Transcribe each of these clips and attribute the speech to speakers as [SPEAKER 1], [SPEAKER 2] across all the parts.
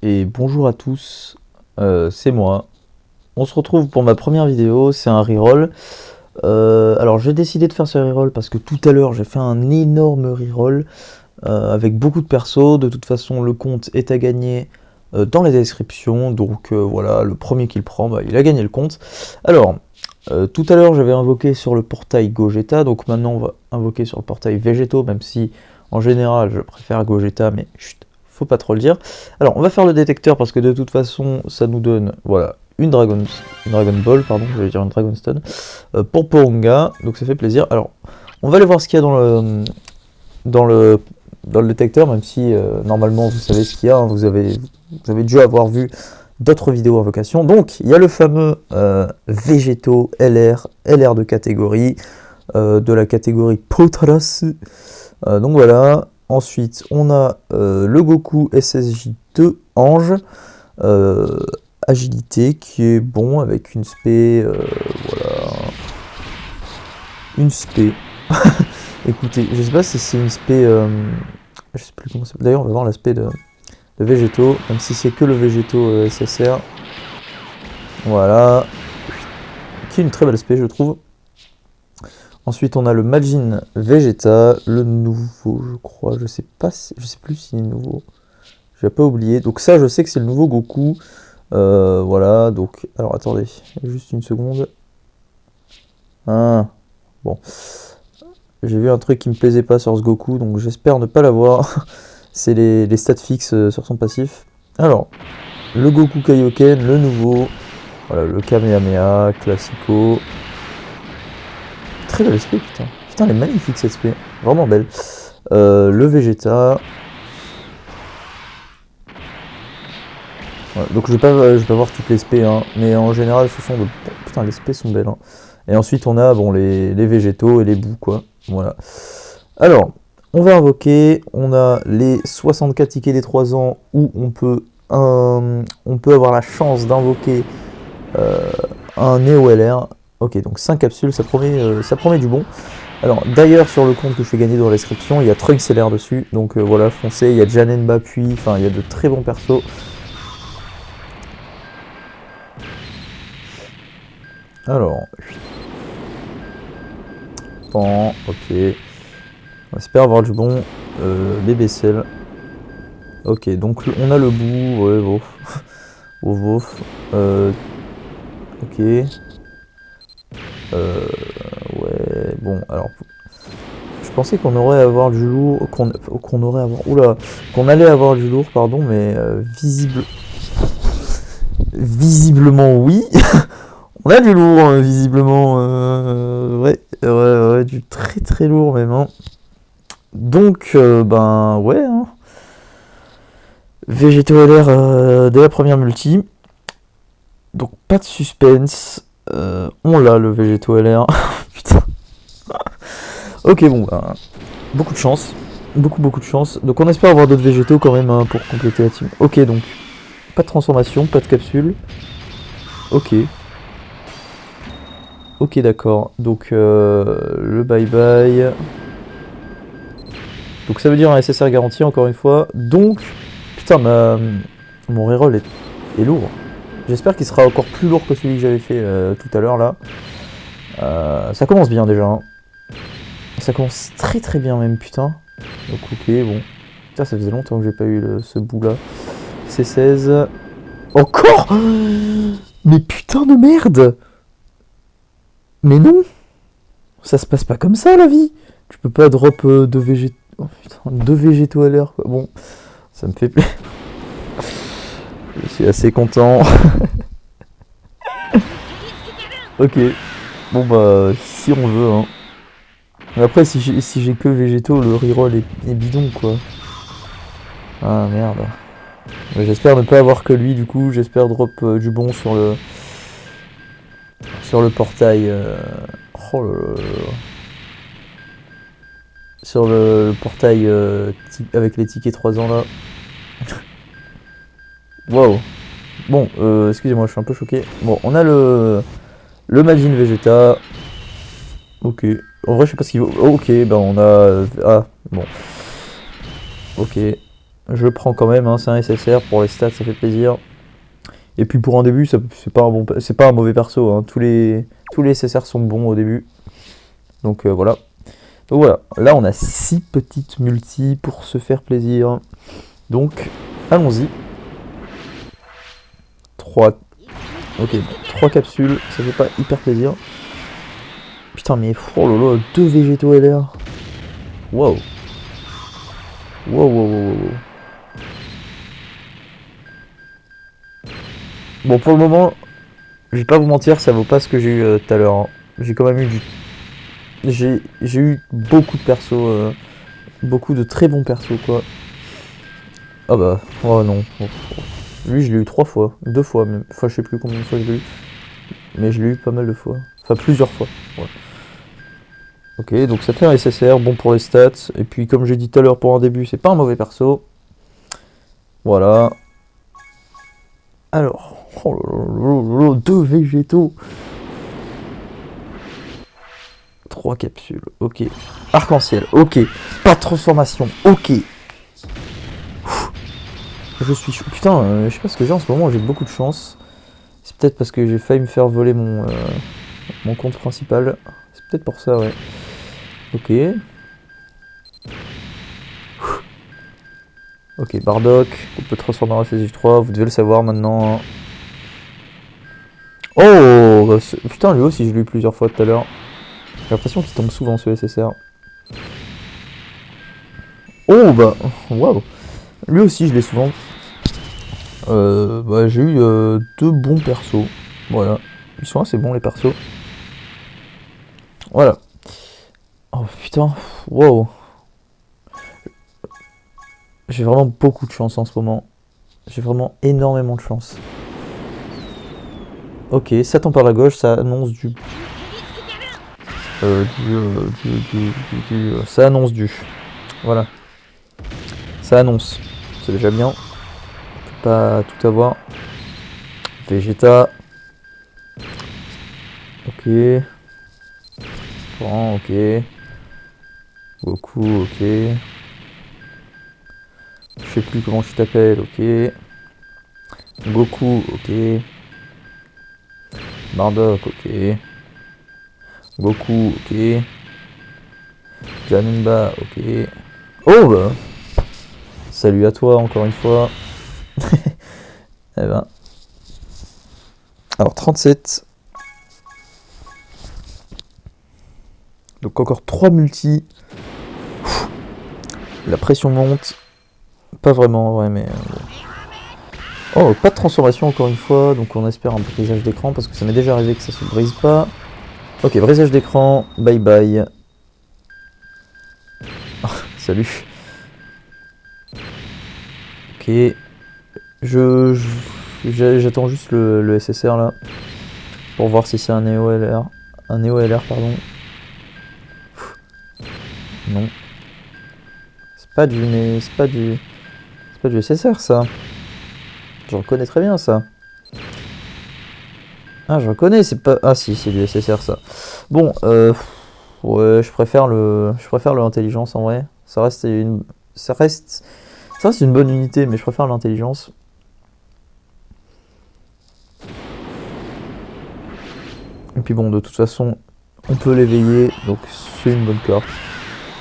[SPEAKER 1] Et bonjour à tous, c'est moi. On se retrouve pour ma première vidéo, c'est un reroll. Alors j'ai décidé de faire ce reroll parce que tout à l'heure j'ai fait un énorme reroll avec beaucoup de persos. De toute façon le compte est à gagner dans la description, donc voilà, le premier qui le prend, bah, il a gagné le compte. Alors, tout à l'heure j'avais invoqué sur le portail Gogeta, donc maintenant on va invoquer sur le portail Végéto, même si en général je préfère Gogeta, mais chut, faut pas trop le dire. Alors on va faire le détecteur parce que de toute façon ça nous donne, voilà, une Dragon Ball, pardon, j'allais dire une Dragon Stone, pour Porunga, donc ça fait plaisir. Alors on va aller voir ce qu'il y a dans le, dans le détecteur, même si normalement vous savez ce qu'il y a, hein, vous avez dû avoir vu d'autres vidéos invocation. Donc il y a le fameux Végéto LR de catégorie, de la catégorie Potras. Donc voilà. Ensuite on a le Goku SSJ2 Ange, agilité qui est bon avec une spé, voilà, une spé. Écoutez, je sais pas si c'est une spé, je sais plus comment c'est. D'ailleurs on va voir l'aspect de Végéto, même si c'est que le Végéto SSR. Voilà, qui est une très belle spé je trouve. Ensuite on a le Majin Vegeta, le nouveau je crois, je sais plus s'il est nouveau. J'ai pas oublié, donc ça je sais que c'est le nouveau Goku. Voilà, donc, alors attendez, juste une seconde. Ah, bon. J'ai vu un truc qui me plaisait pas sur ce Goku, donc j'espère ne pas l'avoir. C'est les stats fixes sur son passif. Alors, le Goku Kaioken, le nouveau. Voilà, le Kamehameha, Classico. Très belle SP, putain. Putain, elle est magnifique cette SP. Vraiment belle. Le Vegeta. Voilà, donc je vais pas voir toutes les SP, hein, mais en général, ce sont de... Putain, les SP sont belles, hein. Et ensuite, on a bon, les végétaux et les bouts, quoi. Voilà. Alors, on va invoquer. On a les 64 tickets des 3 ans où on peut avoir la chance d'invoquer un Neo LR. Ok, donc 5 capsules, ça promet du bon. Alors, d'ailleurs, sur le compte que je fais gagner dans la description, il y a Trunks LR dessus. Donc voilà, foncez. Il y a Janenba, puis, enfin, il y a de très bons persos. Alors, bon, ok. On espère avoir du bon. BBCL. Ok, donc on a le bout, ouais, vof. Oh, vof. Ok. Ouais, bon, alors. Je pensais qu'on aurait à avoir du lourd. Qu'on aurait à avoir. Oula! Qu'on allait avoir du lourd, pardon, mais visiblement oui. On a du lourd, visiblement. Ouais, du très très lourd même. Hein. Donc, ben ouais. Hein. Végéto LR dès la première multi. Donc pas de suspense. On l'a le Végéto LR. Putain. Ok, bon, ben, beaucoup de chance. Beaucoup de chance. Donc on espère avoir d'autres végétaux quand même, hein, pour compléter la team. Ok, donc pas de transformation, pas de capsule. Ok. Ok, d'accord. Donc le bye-bye. Donc ça veut dire un SSR garanti encore une fois. Donc, putain, mon reroll est lourd. J'espère qu'il sera encore plus lourd que celui que j'avais fait tout à l'heure là. Ça commence bien déjà. Hein. Ça commence très très bien même, putain. Donc ok, bon. Putain, ça faisait longtemps que j'ai pas eu ce bout là. C16. Encore. Mais putain de merde. Mais non. Ça se passe pas comme ça la vie. Tu peux pas drop de végétaux. Oh putain, 2 végétaux à l'heure quoi. Bon, ça me fait plaisir. Je suis assez content. Ok. Bon bah, si on veut, hein. Mais après, si j'ai que végétaux, le reroll est bidon quoi. Ah merde. J'espère ne pas avoir que lui du coup. J'espère drop du bon sur le portail. Oh là là. Sur le portail avec les tickets 3 ans là. Waouh. Bon, excusez-moi, je suis un peu choqué. Bon, on a le Majin Vegeta. Ok. En vrai, je sais pas ce qu'il vaut. Oh, ok, ben on a... Ah, bon. Ok. Je prends quand même, hein, c'est un SSR, pour les stats ça fait plaisir. Et puis pour un début, c'est pas un mauvais perso, hein. Tous les SSR sont bons au début. Donc voilà. Donc voilà, là on a 6 petites multis pour se faire plaisir. Donc allons-y. 3. Ok, 3 capsules, ça fait pas hyper plaisir. Putain mais oh là là, 2 végétaux LR. Wow. Wow, wow, wow, wow. Bon, pour le moment, je vais pas vous mentir, ça vaut pas ce que j'ai eu tout à l'heure, hein. J'ai quand même eu du... J'ai eu beaucoup de persos, beaucoup de très bons persos, quoi. Ah bah, oh non. Lui, je l'ai eu 3 fois, 2 fois même. Enfin, je sais plus combien de fois je l'ai eu. Mais je l'ai eu pas mal de fois. Enfin, plusieurs fois. Ouais. Ok, donc ça fait un SSR, bon pour les stats. Et puis, comme j'ai dit tout à l'heure pour un début, c'est pas un mauvais perso. Voilà. Alors, oh là là, 2 végétaux. 3 capsules, ok. Arc-en-ciel, ok. Pas de transformation, ok. Je suis chaud. Putain, je sais pas ce que j'ai en ce moment, j'ai beaucoup de chance. C'est peut-être parce que j'ai failli me faire voler mon compte principal. C'est peut-être pour ça, ouais. Ok. Ok, Bardock, on peut transformer en SSJ3, vous devez le savoir maintenant, hein. Oh bah, putain, lui aussi, je l'ai eu plusieurs fois tout à l'heure. J'ai l'impression qu'il tombe souvent ce SSR. Oh bah, waouh. Lui aussi, je l'ai souvent. Bah, j'ai eu 2 bons persos. Voilà. Ils sont assez bons, les persos. Voilà. Oh putain, wow. J'ai vraiment beaucoup de chance en ce moment. J'ai vraiment énormément de chance. Ok, ça tombe par la gauche, ça annonce du... ça annonce du... Voilà. Ça annonce. C'est déjà bien. On peut pas tout avoir. Vegeta. Ok. Bon, ok. Goku, ok. Je sais plus comment tu t'appelles, ok. Goku, ok. Bardock, ok. Goku, ok. Janemba, ok. Oh bah. Salut à toi encore une fois. Eh ben. Alors 37. Donc encore 3 multis. La pression monte. Pas vraiment, ouais, mais... Oh, pas de transformation encore une fois, donc on espère un brisage d'écran, parce que ça m'est déjà arrivé que ça se brise pas. Ok, brisage d'écran, bye bye. Salut. Ok. J'attends juste le SSR là, pour voir si c'est un Neo LR. Un Neo LR, pardon. Non. C'est pas du... C'est pas du SSR, ça. Je reconnais très bien, ça. Ah, je reconnais, c'est pas... Ah si, c'est du SSR, ça. Bon, ouais, je préfère le intelligence, en vrai. Ça reste une bonne unité, mais je préfère l'intelligence. Et puis bon, de toute façon, on peut l'éveiller, donc c'est une bonne carte.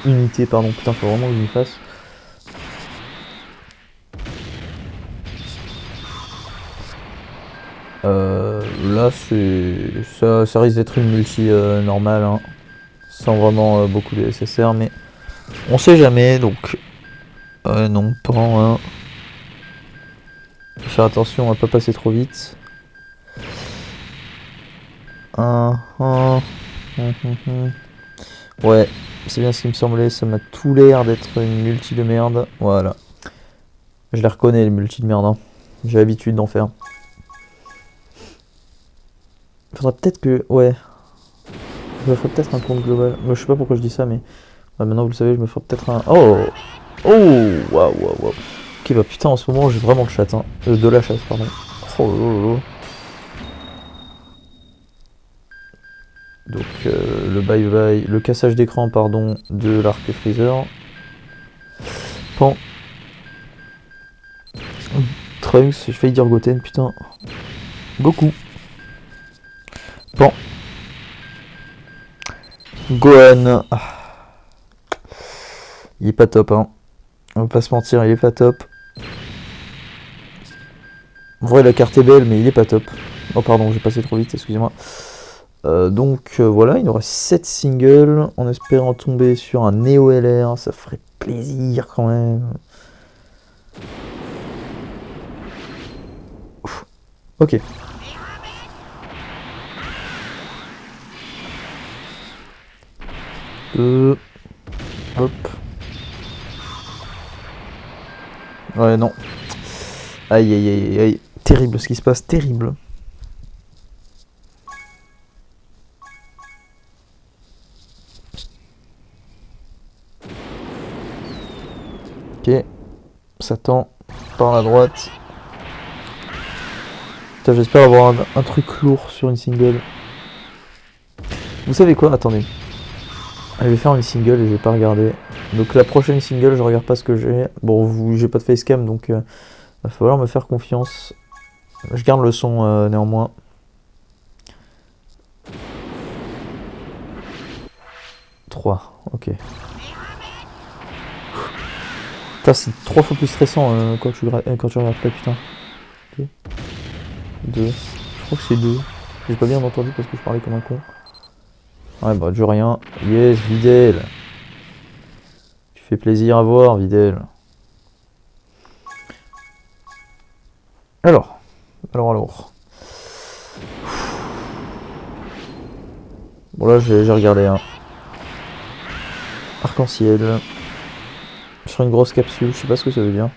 [SPEAKER 1] Unité, pardon, putain, faut vraiment que je m'y fasse. Là, ça risque d'être une multi normale, hein, sans vraiment beaucoup de SSR, mais on sait jamais, donc non, pas en 1. Faire attention à pas passer trop vite. Ouais, c'est bien ce qui me semblait, ça m'a tout l'air d'être une multi de merde. Voilà. Je les reconnais, les multi de merde, hein. J'ai l'habitude d'en faire. Faudrait peut-être que... Ouais. Je me ferais peut-être un compte global. Moi, je sais pas pourquoi je dis ça, mais... Ouais, maintenant, vous le savez, je me ferais peut-être un... Oh. Oh. Waouh, waouh, waouh. Ok, bah putain, en ce moment, j'ai vraiment le chat, hein. De la chasse, pardon. Oh là là. Donc, le bye-bye... Le cassage d'écran, pardon, de l'arc freezer. Pan. Trunks, j'ai failli dire Goten, putain. Goku. Pan. Gohan. Ah. Il est pas top, hein. On va pas se mentir, il est pas top. En vrai, la carte est belle, mais il est pas top. Oh, pardon, j'ai passé trop vite, excusez-moi. Donc voilà, il nous reste 7 singles. En espérant tomber sur un Neo LR, ça ferait plaisir quand même. Ouf. Ok. Hop. Ouais, non. Aïe, aïe, aïe, aïe. Terrible ce qui se passe, terrible. Ok. Satan par la droite. Putain, j'espère avoir un truc lourd sur une single. Vous savez quoi? Attendez. Je vais faire une single et j'ai pas regardé. Donc la prochaine single, je regarde pas ce que j'ai. Bon, j'ai pas de facecam, donc va falloir me faire confiance. Je garde le son néanmoins. Ok. Putain, c'est 3 fois plus stressant quand tu regardes pas, putain. 2. Je crois que c'est 2. J'ai pas bien entendu parce que je parlais comme un con. Ouais, bah, du rien. Yes, Videl. Tu fais plaisir à voir, Videl. Alors. Bon, là, j'ai regardé un. Arc-en-ciel. Sur une grosse capsule, je sais pas ce que ça veut dire.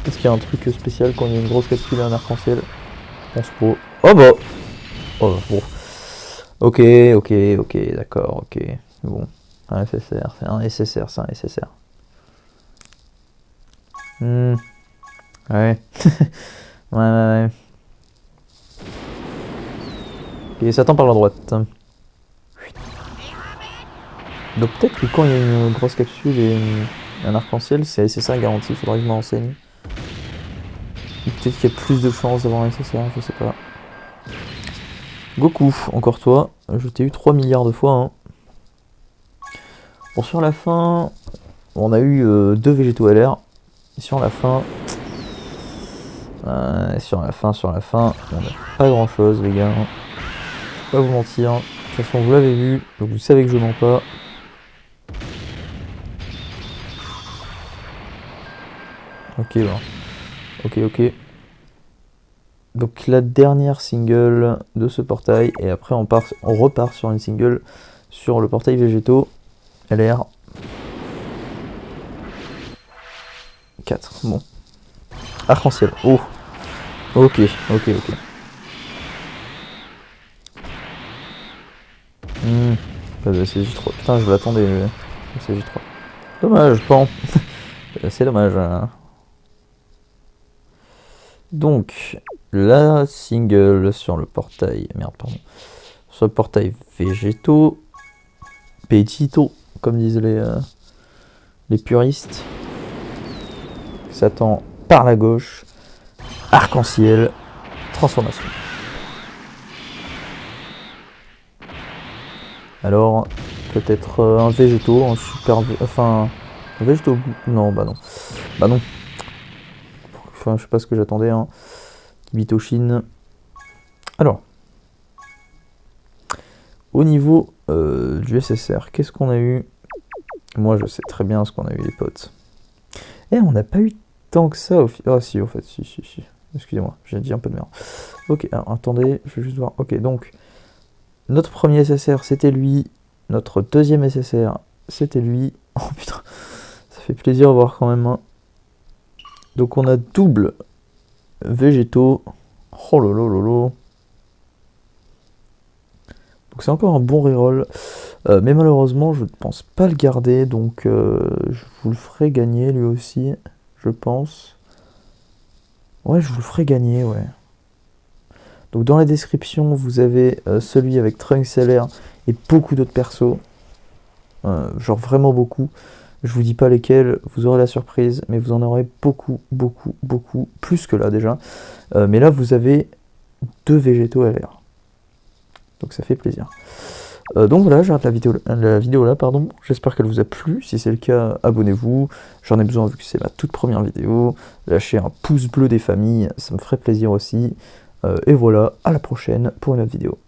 [SPEAKER 1] Est-ce qu'il y a un truc spécial quand il y a une grosse capsule et un arc-en-ciel? Je pense pas. Oh bah. Oh bon. Ok, d'accord, ok. Bon. Un SSR, c'est un SSR, c'est un SSR. Ouais. Ouais. Ok, Satan par la droite. Donc peut-être que quand il y a une grosse capsule et un arc-en-ciel, c'est SSR garanti, faudrait que je m'en renseigne. Peut-être qu'il y a plus de chances d'avoir un SSR, je sais pas. Goku, encore toi. Je t'ai eu 3 milliards de fois. Hein. Bon, sur la fin, on a eu 2 végétaux LR. Et sur la fin, on n'a pas grand chose, les gars. Je vais pas vous mentir. De toute façon, vous l'avez vu, donc vous savez que je mens pas. Ok, bon. Ok. Donc la dernière single de ce portail, et après on repart sur une single sur le portail végétaux LR 4. Bon. Arc-en-ciel. Oh. Ok. Pas de SSJ3. Putain, je l'attendais. SSJ3. Dommage, pan. C'est dommage. Hein. Donc, la single sur le portail. Merde, pardon. Sur le portail végétaux. Petito, comme disent les puristes. Satan par la gauche. Arc-en-ciel. Transformation. Alors, peut-être un végétaux, un super. Enfin. Un végétaux. Non, bah non. Enfin, je sais pas ce que j'attendais. Hein. Bitoshin. Alors. Au niveau du SSR, qu'est-ce qu'on a eu? Moi, je sais très bien ce qu'on a eu, les potes. Et on n'a pas eu tant que ça au final. Ah, si, au fait, si. Excusez-moi, j'ai dit un peu de merde. Ok, alors attendez, je vais juste voir. Ok, donc, notre premier SSR, c'était lui. Notre deuxième SSR, c'était lui. Oh putain, ça fait plaisir à voir quand même. Hein. Donc, on a double végétaux. Oh lolo. Donc, c'est encore un bon reroll. Mais malheureusement, je ne pense pas le garder. Donc, je vous le ferai gagner lui aussi. Je pense. Ouais, je vous le ferai gagner, ouais. Donc dans la description, vous avez celui avec Trunks LR et beaucoup d'autres persos. Genre vraiment beaucoup. Je vous dis pas lesquels, vous aurez la surprise, mais vous en aurez beaucoup, beaucoup, beaucoup, plus que là déjà. Mais là, vous avez 2 végétaux LR. Donc ça fait plaisir. Donc voilà, j'arrête la vidéo là, pardon. J'espère qu'elle vous a plu. Si c'est le cas, abonnez-vous. J'en ai besoin vu que c'est ma toute première vidéo. Lâchez un pouce bleu des familles, ça me ferait plaisir aussi. Et voilà, à la prochaine pour une autre vidéo.